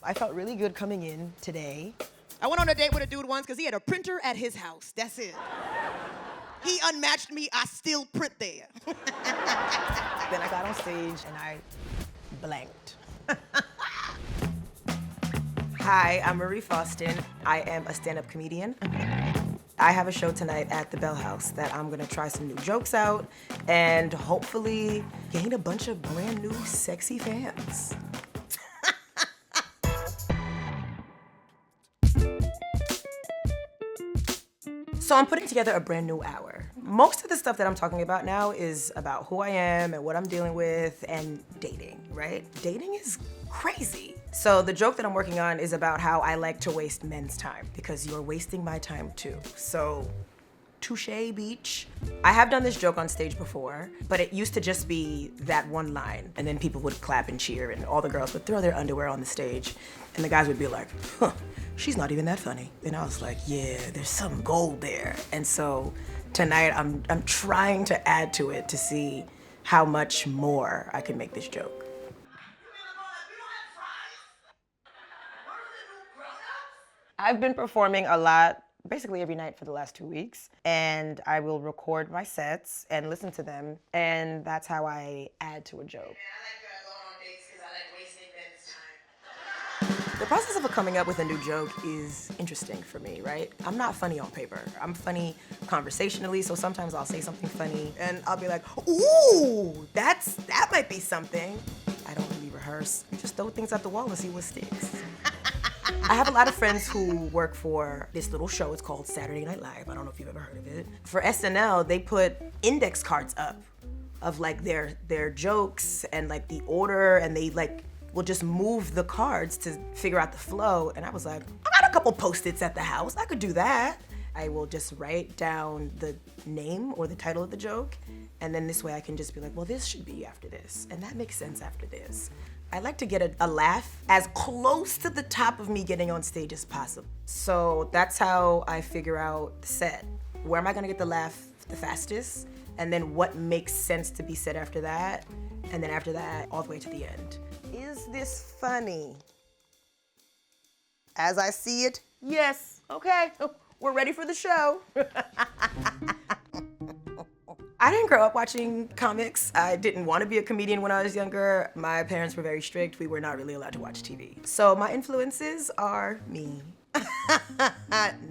I felt really good coming in today. I went on a date with a dude once because he had a printer at his house. That's it. He unmatched me, I still print there. Then I got on stage and I blanked. Hi, I'm Marie Faustin. I am a stand-up comedian. I have a show tonight at the Bell House that I'm gonna try some new jokes out and hopefully gain a bunch of brand new sexy fans. So I'm putting together a brand new hour. Most of the stuff that I'm talking about now is about who I am and what I'm dealing with and dating, right? Dating is crazy. So the joke that I'm working on is about how I like to waste men's time because you're wasting my time too. So, touche, beach. I have done this joke on stage before, but it used to just be that one line, and then people would clap and cheer, and all the girls would throw their underwear on the stage, and the guys would be like, huh, she's not even that funny. And I was like, yeah, there's some gold there. And so tonight I'm trying to add to it to see how much more I can make this joke. I've been performing a lot, basically every night for the last 2 weeks, and I will record my sets and listen to them, and that's how I add to a joke. Man, I like going on dates because I like wasting men's time. The process of coming up with a new joke is interesting for me, right? I'm not funny on paper. I'm funny conversationally, so sometimes I'll say something funny, and I'll be like, ooh, that might be something. I don't really rehearse. I just throw things at the wall and see what sticks. I have a lot of friends who work for this little show. It's called Saturday Night Live. I don't know if you've ever heard of it. For SNL, they put index cards up of like their jokes and like the order, and they like will just move the cards to figure out the flow. And I was like, I got a couple Post-its at the house. I could do that. I will just write down the name or the title of the joke, and then this way I can just be like, well, this should be after this, and that makes sense after this. I like to get a laugh as close to the top of me getting on stage as possible. So that's how I figure out the set. Where am I gonna get the laugh the fastest? And then what makes sense to be said after that? And then after that, all the way to the end. Is this funny? As I see it, yes. Okay, we're ready for the show. I didn't grow up watching comics. I didn't want to be a comedian when I was younger. My parents were very strict. We were not really allowed to watch TV. So my influences are me.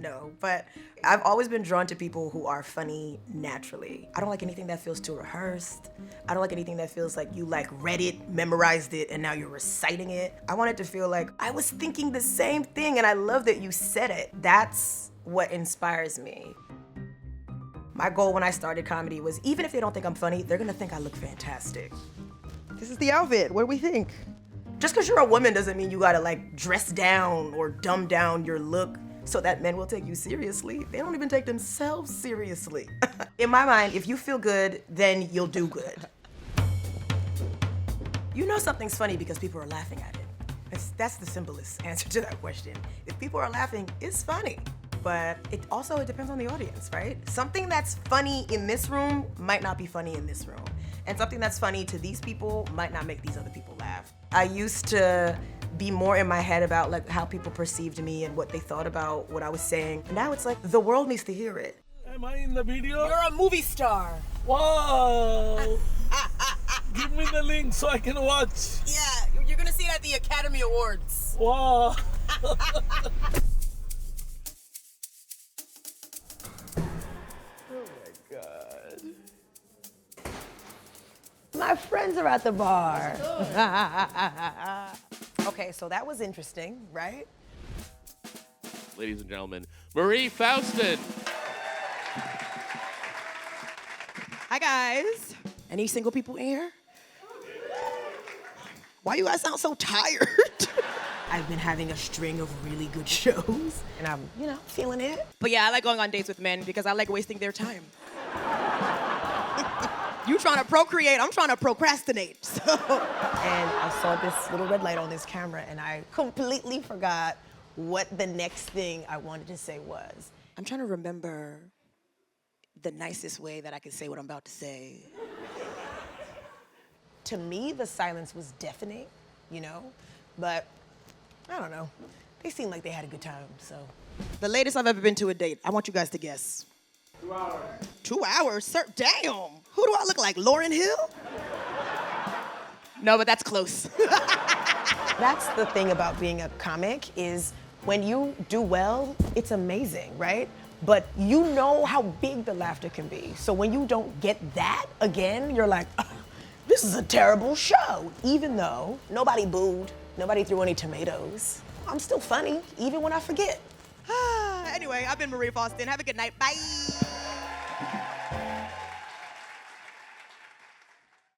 No, but I've always been drawn to people who are funny naturally. I don't like anything that feels too rehearsed. I don't like anything that feels like you like read it, memorized it, and now you're reciting it. I want it to feel like I was thinking the same thing and I love that you said it. That's what inspires me. My goal when I started comedy was even if they don't think I'm funny, they're gonna think I look fantastic. This is the outfit, what do we think? Just because you're a woman doesn't mean you gotta like dress down or dumb down your look so that men will take you seriously. They don't even take themselves seriously. In my mind, if you feel good, then you'll do good. You know something's funny because people are laughing at it. That's the simplest answer to that question. If people are laughing, it's funny. But it depends on the audience, right? Something that's funny in this room might not be funny in this room. And something that's funny to these people might not make these other people laugh. I used to be more in my head about like how people perceived me and what they thought about what I was saying. Now it's like the world needs to hear it. Am I in the video? You're a movie star. Wow! Give me the link so I can watch. Yeah, you're gonna see it at the Academy Awards. Wow! My friends are at the bar. Okay, so that was interesting, right? Ladies and gentlemen, Marie Faustin. Hi, guys. Any single people in here? Why you guys sound so tired? I've been having a string of really good shows, and I'm, feeling it. But yeah, I like going on dates with men because I like wasting their time. You trying to procreate, I'm trying to procrastinate. So. And I saw this little red light on this camera, and I completely forgot what the next thing I wanted to say was. I'm trying to remember the nicest way that I could say what I'm about to say. To me, the silence was deafening, but I don't know. They seemed like they had a good time, so. The latest I've ever been to a date. I want you guys to guess. 2 hours. 2 hours? Sir, damn. Who do I look like, Lauryn Hill? No, but that's close. That's the thing about being a comic is when you do well, it's amazing, right? But you know how big the laughter can be. So when you don't get that again, you're like, "Ugh, this is a terrible show. Even though nobody booed, nobody threw any tomatoes. I'm still funny, even when I forget. Anyway, I've been Marie Faustin. Have a good night. Bye.